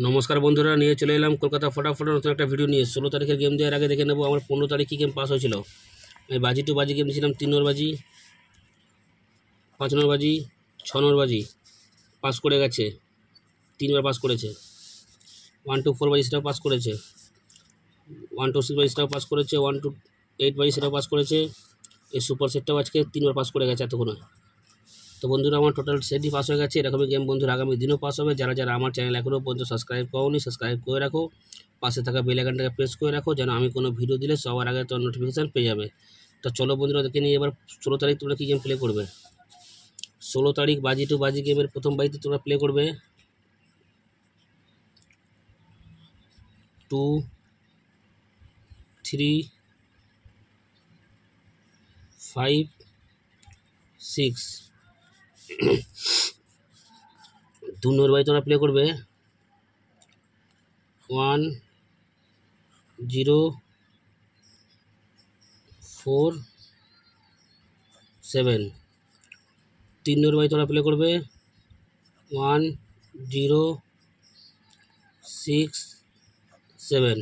নমস্কার বন্ধুরা, নিয়ে চলে এলাম কলকাতা ফটাফটের নতুন একটা ভিডিও নিয়ে। 16 তারিখের গেম দেওয়ার আগে দেখে নেবো আমার 15 তারিখ কী গেম পাস হয়েছিল। আমি বাজি টু বাজি গেম দিয়েছিলাম। 3 নম্বর বাজি, 5 নম্বর বাজি, 6 নম্বর বাজি পাস করে গেছে, 3বার পাস করেছে। 1 to 4 বাজি সেটাও পাস করেছে, 1 to 6 বাজি সেটাও পাস করেছে, 1 to 8 বাজি সেটাও পাস করেছে। এই সুপার সেটটাও আজকে 3বার পাস করে গেছে এতক্ষণে। তো বন্ধুরা, আমার টোটাল সেটই পাস হয়ে গেছে। এরকমই গেম বন্ধুরা আগামী দিনও পাস হবে। যারা যারা আমার চ্যানেল এখনও পর্যন্ত সাবস্ক্রাইব করোনি, সাবস্ক্রাইব করে রাখো, পাশে থাকা বেল আইকনটাকে প্রেস করে রাখো, যেন আমি কোনো ভিডিও দিলে সবার আগে তো নোটিফিকেশান পেয়ে যাবে। তো চলো বন্ধুরা, দেখে নিই এবার 16 তারিখ তোমরা কী গেম প্লে করবে। 16 তারিখ বাজি টু বাজি গেমের প্রথম বাজিতে তোমরা প্লে করবে 2, 3, 5, 6। 2 নম্বর বাজি তোমরা প্লে করবে 1, 0, 4, 7। 3 নম্বর বাজি তোমরা প্লে করবে 1, 0, 6, 7।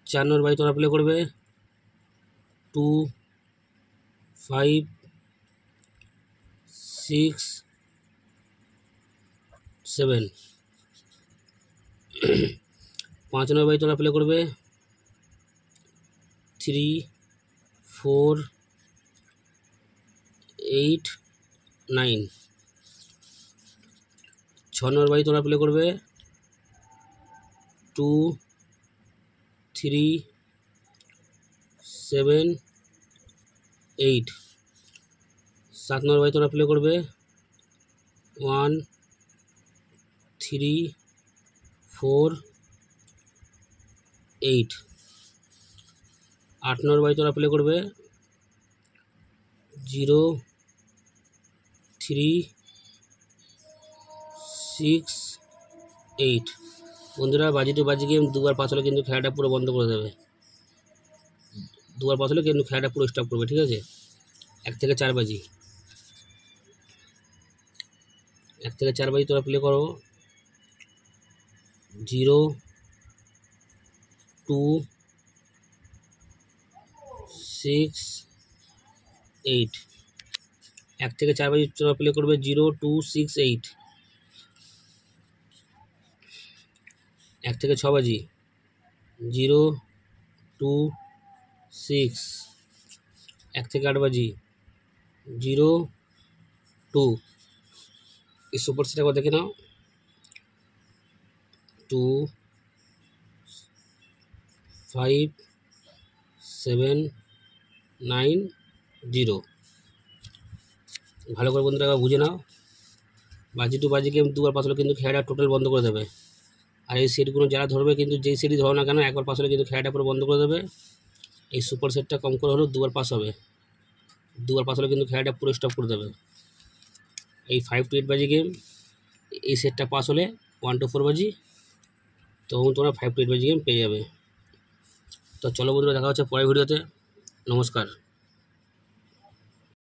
4 নম্বর বাজি তোমরা প্লে করবে 2, 5, 6, 7। 5 নম্বর বাজি তোমরা প্লে করবে 3, 4, 8, 9। 6 নম্বর বাজি তোমরা প্লে করবে 2, 3, 7, 8। 7 নম্বর বাজি তোমরা প্লে করবে 1, 3, 4, 8। 8 নম্বর বাজি তোমরা প্লে করবে 0, 3, 6, 8। বন্ধুরা, বাজি টু বাজি গেম 2বার পাস হলে কিন্তু খেলাটা পুরো বন্ধ করে দেবে। 2বার পাস হলে কিন্তু খেলাটা পুরো স্টপ করবে, ঠিক আছে। 1 থেকে 4 বাজি, 1 থেকে 4 বাজি তোমরা প্লে করো 0, 2, 6, 8। 1 থেকে 4 বাজি তোমরা প্লে করবে 0, 2, 6, 8। 1 থেকে 6 বাজি 0, 2, 6। 1 থেকে 8 বাজি 0, 2। এই সুপার সেট একবার দেখে নাও 2, 5, 7, 9, 0। ভালো করে বন্ধুরা বুঝে নাও। বাজি টু বাজি গেম 2বার পাস হলে কিন্তু খেলাটা টোটাল বন্ধ করে দেবে। আর এই সেটগুলো যারা ধরবে, কিন্তু যেই সেটই ধরো না কেন, একবার পাস হলে কিন্তু খেলাটা পুরো বন্ধ করে দেবে। এই সুপার সেটটা কম করে হলেও 2বার পাস হবে। 2বার পাস হলে কিন্তু খেলাটা পুরো স্টপ করে দেবে। এই 5 to 8 বাজি গেম, এই সেটটা পাস হলে 1 to 4 বাজি, তখন তোমরা 5 to 8 বাজি গেম পেয়ে যাবে। তো চলো বন্ধুরা, দেখা হচ্ছে পরের ভিডিওতে। নমস্কার।